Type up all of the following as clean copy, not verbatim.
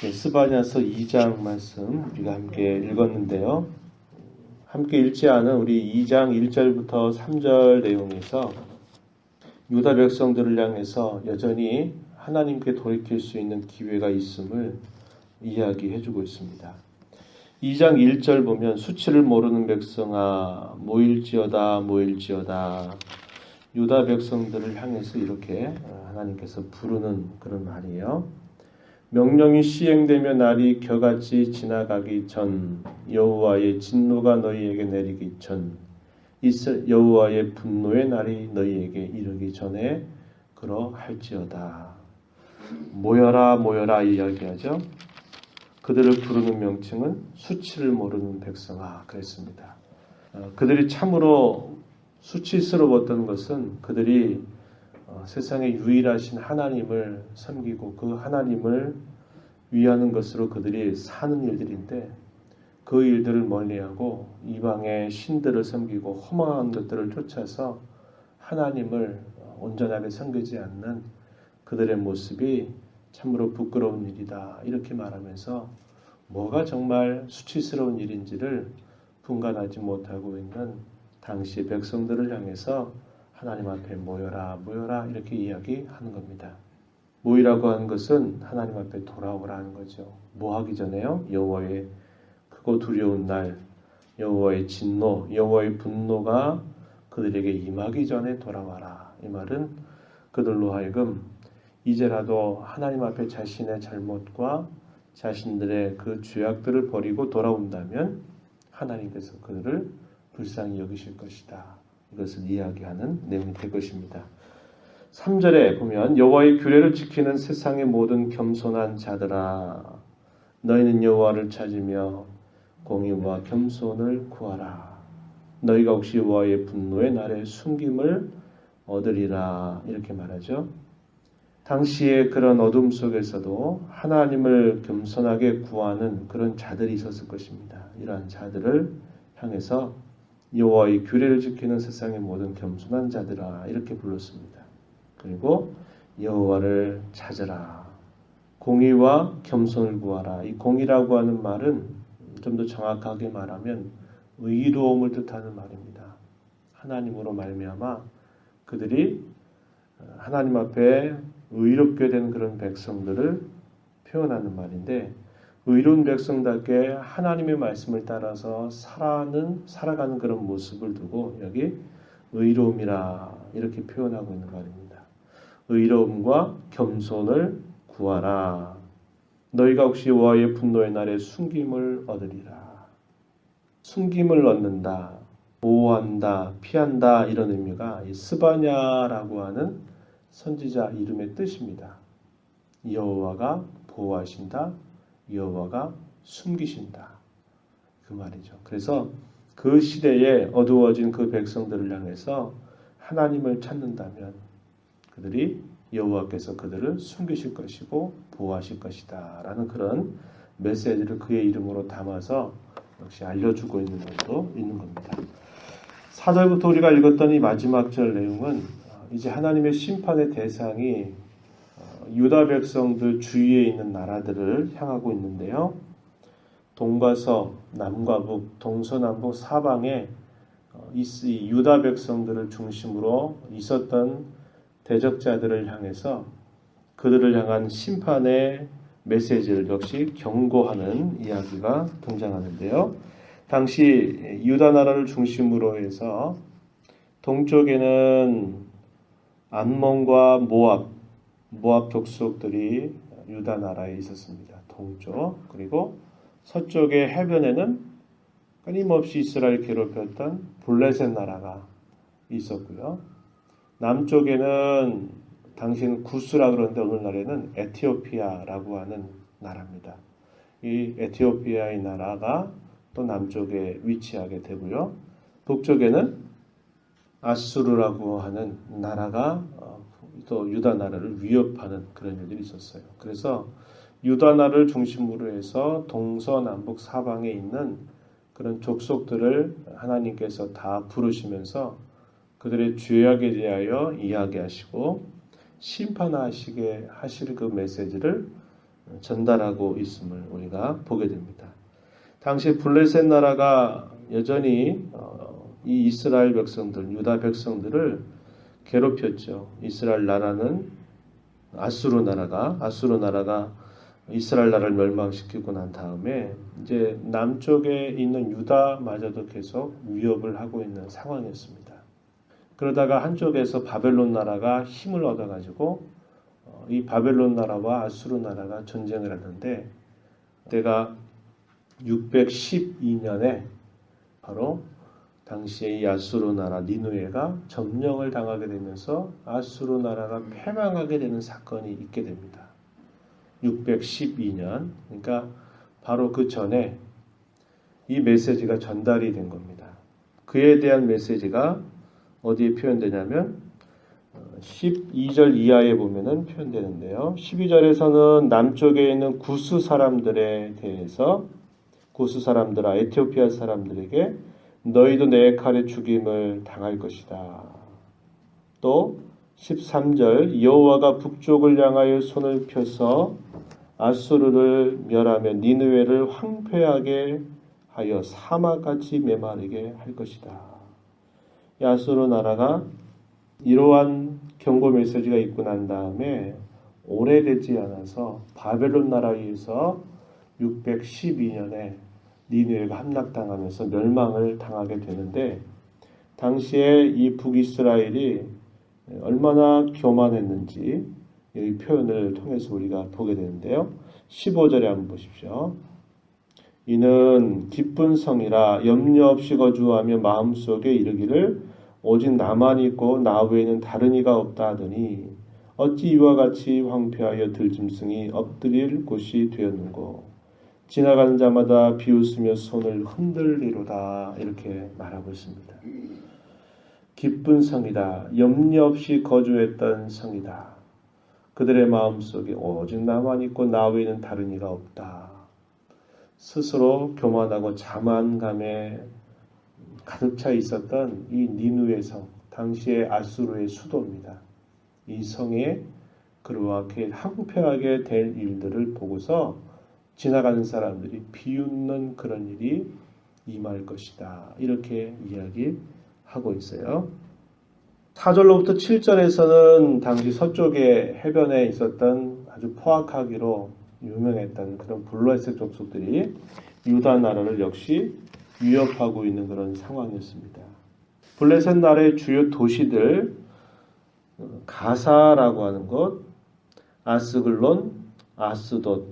스바냐서 2장 말씀 우리가 함께 읽었는데요. 함께 읽지 않은 우리 2장 1절부터 3절 내용에서 유다 백성들을 향해서 여전히 하나님께 돌이킬 수 있는 기회가 있음을 이야기해주고 있습니다. 2장 1절 보면 수치를 모르는 백성아 모일지어다 모일지어다. 유다 백성들을 향해서 이렇게 하나님께서 부르는 그런 말이에요. 명령이 시행되며 날이 겨같이 지나가기 전 여호와의 진노가 너희에게 내리기 전 여호와의 분노의 날이 너희에게 이르기 전에 그러할지어다. 모여라 모여라 이야기하죠. 그들을 부르는 명칭은 수치를 모르는 백성아 그랬습니다. 그들이 참으로 수치스러웠던 것은 그들이 세상에 유일하신 하나님을 섬기고 그 하나님을 위하는 것으로 그들이 사는 일들인데 그 일들을 멀리하고 이방의 신들을 섬기고 허망한 것들을 쫓아서 하나님을 온전하게 섬기지 않는 그들의 모습이 참으로 부끄러운 일이다 이렇게 말하면서 뭐가 정말 수치스러운 일인지를 분간하지 못하고 있는 당시 백성들을 향해서 하나님 앞에 모여라 모여라 이렇게 이야기하는 겁니다. 모이라고 하는 것은 하나님 앞에 돌아오라 하는 거죠. 뭐 하기 전에요? 여호와의 크고 두려운 날, 여호와의 진노, 여호와의 분노가 그들에게 임하기 전에 돌아와라. 이 말은 그들로 하여금 이제라도 하나님 앞에 자신의 잘못과 자신들의 그 죄악들을 버리고 돌아온다면 하나님께서 그들을 불쌍히 여기실 것이다. 이것을 이야기하는 내용이 될 것입니다. 3절에 보면 여호와의 규례를 지키는 세상의 모든 겸손한 자들아 너희는 여호와를 찾으며 공의와 겸손을 구하라. 너희가 혹시 여호와의 분노의 날에 숨김을 얻으리라. 이렇게 말하죠. 당시에 그런 어둠 속에서도 하나님을 겸손하게 구하는 그런 자들이 있었을 것입니다. 이러한 자들을 향해서 여호와의 규례를 지키는 세상의 모든 겸손한 자들아 이렇게 불렀습니다. 그리고 여호와를 찾으라. 공의와 겸손을 구하라. 이 공의라고 하는 말은 좀 더 정확하게 말하면 의로움을 뜻하는 말입니다. 하나님으로 말미암아 그들이 하나님 앞에 의롭게 된 그런 백성들을 표현하는 말인데 의로운 백성답게 하나님의 말씀을 따라서 살아가는 그런 모습을 두고 여기 의로움이라 이렇게 표현하고 있는 말입니다. 의로움과 겸손을 구하라. 너희가 혹시 여호와의 분노의 날에 숨김을 얻으리라. 숨김을 얻는다, 보호한다, 피한다 이런 의미가 이 스바냐라고 하는 선지자 이름의 뜻입니다. 여호와가 보호하신다. 여호와가 숨기신다. 그 말이죠. 그래서 그 시대에 어두워진 그 백성들을 향해서 하나님을 찾는다면 그들이 여호와께서 그들을 숨기실 것이고 보호하실 것이다 라는 그런 메시지를 그의 이름으로 담아서 역시 알려주고 있는 것도 있는 겁니다. 4절부터 우리가 읽었던 이 마지막 절 내용은 이제 하나님의 심판의 대상이 유다 백성들 주위에 있는 나라들을 향하고 있는데요. 동과 서, 남과 북, 동서남북 사방에 이 유다 백성들을 중심으로 있었던 대적자들을 향해서 그들을 향한 심판의 메시지를 역시 경고하는 이야기가 등장하는데요. 당시 유다 나라를 중심으로 해서 동쪽에는 암몬과 모압 족속들이 유다 나라에 있었습니다. 동쪽. 그리고 서쪽의 해변에는 끊임없이 이스라엘 괴롭혔던 블레셋 나라가 있었고요. 남쪽에는 당시에는 구스라 그러는데 오늘날에는 에티오피아라고 하는 나라입니다. 이 에티오피아의 나라가 또 남쪽에 위치하게 되고요. 북쪽에는 아수르라고 하는 나라가 또 유다 나라를 위협하는 그런 일들이 있었어요. 그래서 유다 나라를 중심으로 해서 동서남북 사방에 있는 그런 족속들을 하나님께서 다 부르시면서 그들의 죄악에 대하여 이야기하시고 심판하시게 하실 그 메시지를 전달하고 있음을 우리가 보게 됩니다. 당시 블레셋 나라가 여전히 이 이스라엘 백성들, 유다 백성들을 괴롭혔죠. 이스라엘 나라는 아수르 나라가 이스라엘 나라를 멸망시키고 난 다음에 이제 남쪽에 있는 유다마저도 계속 위협을 하고 있는 상황이었습니다. 그러다가 한쪽에서 바벨론 나라가 힘을 얻어가지고 이 바벨론 나라와 아수르 나라가 전쟁을 하는데 그때가 612년에 바로 당시에 이 아수르 나라 니느웨가 점령을 당하게 되면서 아수르 나라가 패망하게 되는 사건이 있게 됩니다. 612년, 그러니까 바로 그 전에 이 메시지가 전달이 된 겁니다. 그에 대한 메시지가 어디에 표현되냐면 12절 이하에 보면은 표현되는데요. 12절에서는 남쪽에 있는 구스 사람들에 대해서 구스 사람들아 에티오피아 사람들에게 너희도 내 칼에 죽임을 당할 것이다. 또 13절 여호와가 북쪽을 향하여 손을 펴서 아수르를 멸하며 니느웨를 황폐하게 하여 사막같이 메마르게 할 것이다. 이 아수르 나라가 이러한 경고 메시지가 있고 난 다음에 오래되지 않아서 바벨론 나라에 의해서 612년에 니느웨가 함락당하면서 멸망을 당하게 되는데 당시에 이 북이스라엘이 얼마나 교만했는지 이 표현을 통해서 우리가 보게 되는데요. 15절에 한번 보십시오. 이는 기쁜 성이라 염려 없이 거주하며 마음속에 이르기를 오직 나만 있고 나 외에는 다른 이가 없다 하더니 어찌 이와 같이 황폐하여 들짐승이 엎드릴 곳이 되었는고 지나가는 자마다 비웃으며 손을 흔들리로다 이렇게 말하고 있습니다. 기쁜 성이다. 염려 없이 거주했던 성이다. 그들의 마음속에 오직 나만 있고 나 외에는 다른 이가 없다. 스스로 교만하고 자만감에 가득 차 있었던 이 니느웨 성, 당시의 아수르의 수도입니다. 이 성에 그렇게 황폐하게 될 일들을 보고서 지나가는 사람들이 비웃는 그런 일이 임할 것이다. 이렇게 이야기하고 있어요. 4절로부터 7절에서는 당시 서쪽의 해변에 있었던 아주 포악하기로 유명했던 그런 블레셋 족속들이 유다 나라를 역시 위협하고 있는 그런 상황이었습니다. 블레셋 나라의 주요 도시들 가사라고 하는 곳, 아스글론, 아스돗,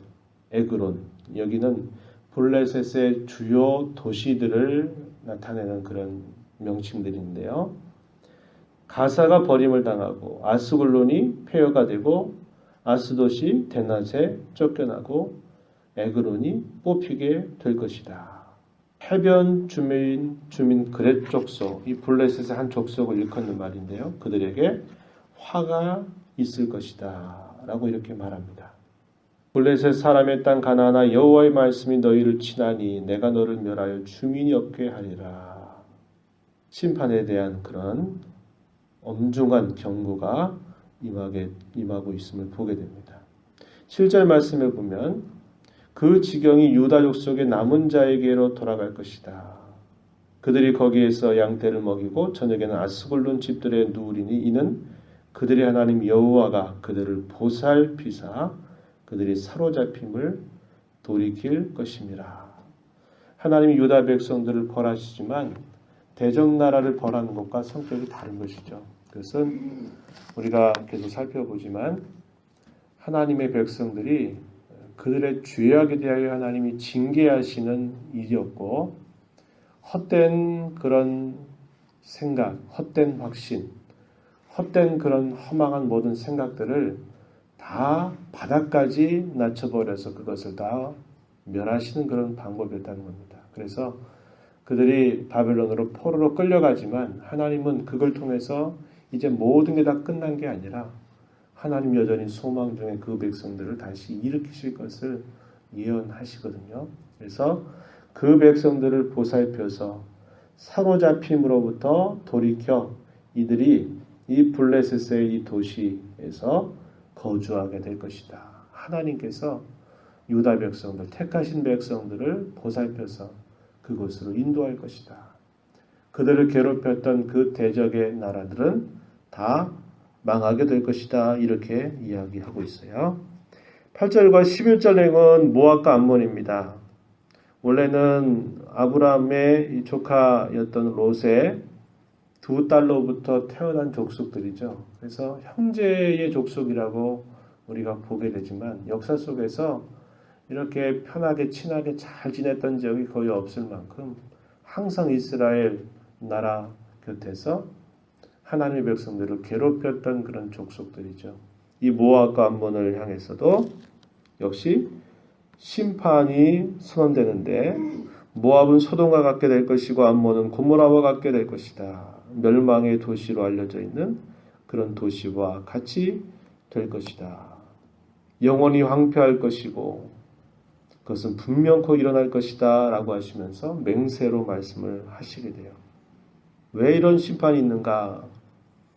에그론 여기는 블레셋의 주요 도시들을 나타내는 그런 명칭들인데요. 가사가 버림을 당하고 아스글론이 폐허가 되고 아스돗이 대낮에 쫓겨나고 에그론이 뽑히게 될 것이다. 해변 주민 그렛 족속, 이 블레셋의 한 족속을 일컫는 말인데요. 그들에게 화가 있을 것이다 라고 이렇게 말합니다. 블레셋 사람의 땅 가나안아 여호와의 말씀이 너희를 치나니 내가 너를 멸하여 주민이 없게 하리라. 심판에 대한 그런 엄중한 경고가 임하고 있음을 보게 됩니다. 7절 말씀에 보면 그 지경이 유다 족속의 남은 자에게로 돌아갈 것이다. 그들이 거기에서 양떼를 먹이고 저녁에는 아스글론 집들에 누우리니 이는 그들의 하나님 여호와가 그들을 보살피사 그들이 사로잡힘을 돌이킬 것임이라. 하나님이 유다 백성들을 벌하시지만 대적나라를 벌하는 것과 성격이 다른 것이죠. 그것은 우리가 계속 살펴보지만 하나님의 백성들이 그들의 죄악에 대하여 하나님이 징계하시는 일이었고 헛된 그런 생각, 헛된 확신, 헛된 그런 허망한 모든 생각들을 다 바닥까지 낮춰버려서 그것을 다 멸하시는 그런 방법이었다는 겁니다. 그래서 그들이 바벨론으로 포로로 끌려가지만 하나님은 그걸 통해서 이제 모든 게 다 끝난 게 아니라 하나님 여전히 소망 중에 그 백성들을 다시 일으키실 것을 예언하시거든요. 그래서 그 백성들을 보살펴서 사로잡힘으로부터 돌이켜 이들이 이 블레셋의 이 도시에서 거주하게 될 것이다. 하나님께서 유다 백성들, 택하신 백성들을 보살펴서 그곳으로 인도할 것이다. 그들을 괴롭혔던 그 대적의 나라들은 다 망하게 될 것이다. 이렇게 이야기하고 있어요. 8절과 11절 내용은 모압과 암몬입니다. 원래는 아브라함의 조카였던 롯의 두 딸로부터 태어난 족속들이죠. 그래서 형제의 족속이라고 우리가 보게 되지만 역사 속에서 이렇게 편하게 친하게 잘 지냈던 적이 거의 없을 만큼 항상 이스라엘 나라 곁에서 하나님의 백성들을 괴롭혔던 그런 족속들이죠. 이 모압과 암몬을 향해서도 역시 심판이 선언되는데 모압은 소돔과 같게 될 것이고 암몬은 고모라와 같게 될 것이다. 멸망의 도시로 알려져 있는 그런 도시와 같이 될 것이다. 영원히 황폐할 것이고 그것은 분명코 일어날 것이다 라고 하시면서 맹세로 말씀을 하시게 돼요. 왜 이런 심판이 있는가?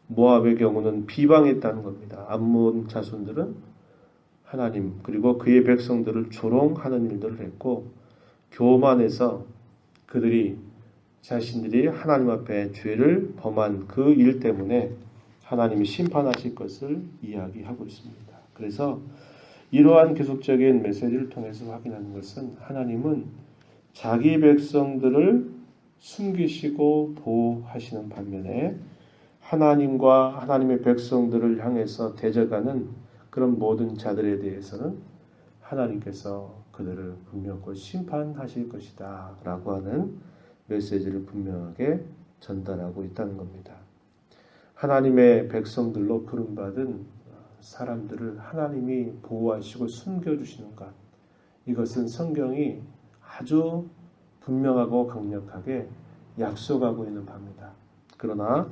모압의 경우는 비방했다는 겁니다. 암몬 자손들은 하나님 그리고 그의 백성들을 조롱하는 일들을 했고 교만해서 그들이 자신들이 하나님 앞에 죄를 범한 그 일 때문에 하나님이 심판하실 것을 이야기하고 있습니다. 그래서 이러한 계속적인 메시지를 통해서 확인하는 것은 하나님은 자기 백성들을 숨기시고 보호하시는 반면에 하나님과 하나님의 백성들을 향해서 대적하는 그런 모든 자들에 대해서는 하나님께서 그들을 분명히 심판하실 것이다 라고 하는 메시지를 분명하게 전달하고 있다는 겁니다. 하나님의 백성들로 부름받은 사람들을 하나님이 보호하시고 숨겨주시는 것, 이것은 성경이 아주 분명하고 강력하게 약속하고 있는 바입니다. 그러나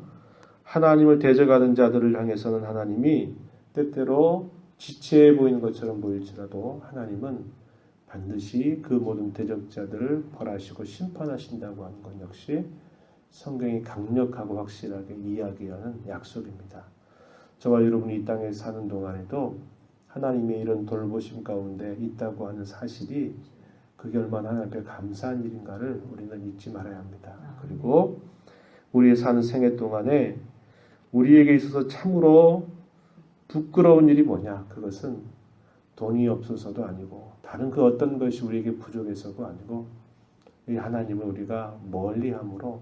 하나님을 대적하는 자들을 향해서는 하나님이 때때로 지체해 보이는 것처럼 보일지라도 하나님은 반드시 그 모든 대적자들을 벌하시고 심판하신다고 하는 것 역시 성경이 강력하고 확실하게 이야기하는 약속입니다. 저와 여러분이 이 땅에 사는 동안에도 하나님의 이런 돌보심 가운데 있다고 하는 사실이 그게 얼마나 하나님 앞에 감사한 일인가를 우리는 잊지 말아야 합니다. 그리고 우리의 사는 생애 동안에 우리에게 있어서 참으로 부끄러운 일이 뭐냐? 그것은 돈이 없어서도 아니고 다른 그 어떤 것이 우리에게 부족해서도 아니고 이 하나님을 우리가 멀리함으로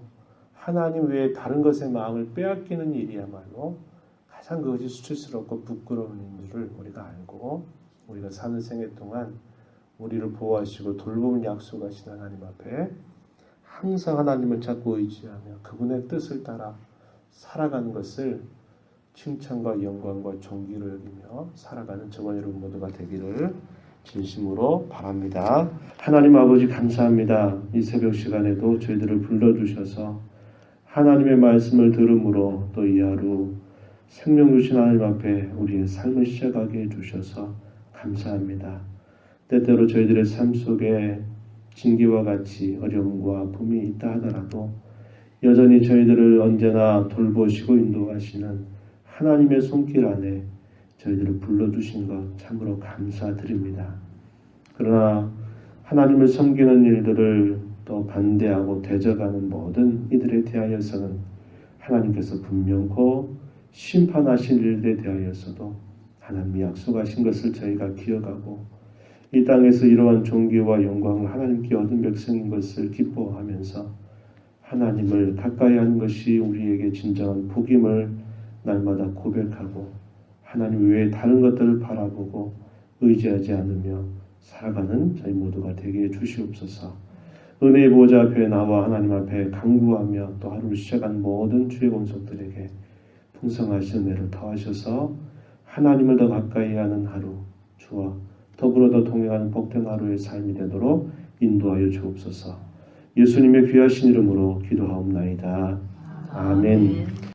하나님 외에 다른 것에 마음을 빼앗기는 일이야말로 가장 그것이 수치스럽고 부끄러운 일을 우리가 알고 우리가 사는 생애 동안 우리를 보호하시고 돌봄을 약속하신 하나님 앞에 항상 하나님을 찾고 의지하며 그분의 뜻을 따라 살아가는 것을 칭찬과 영광과 존귀로 여기며 살아가는 저와 여러분 모두가 되기를 진심으로 바랍니다. 하나님 아버지 감사합니다. 이 새벽 시간에도 저희들을 불러주셔서 하나님의 말씀을 들음으로 또 이 하루 생명 주신 하나님 앞에 우리의 삶을 시작하게 해주셔서 감사합니다. 때때로 저희들의 삶 속에 징계와 같이 어려움과 아픔이 있다 하더라도 여전히 저희들을 언제나 돌보시고 인도하시는 하나님의 손길 안에 저희들을 불러주신 것 참으로 감사드립니다. 그러나 하나님을 섬기는 일들을 또 반대하고 대적하는 모든 이들에 대하여서는 하나님께서 분명코 심판하실 일에 대하여서도 하나님이 약속하신 것을 저희가 기억하고 이 땅에서 이러한 존귀와 영광을 하나님께 얻은 백성인 것을 기뻐하면서 하나님을 가까이 하는 것이 우리에게 진정한 복임을 날마다 고백하고 하나님 외에 다른 것들을 바라보고 의지하지 않으며 살아가는 저희 모두가 되게 해주시옵소서. 은혜의 보좌 앞에 나와 하나님 앞에 간구하며 또 하루를 시작한 모든 주의 권속들에게 풍성하신 은혜를 더하셔서 하나님을 더 가까이 하는 하루, 주와 더불어 더 동행하는 복된 하루의 삶이 되도록 인도하여 주옵소서. 예수님의 귀하신 이름으로 기도하옵나이다. 아멘.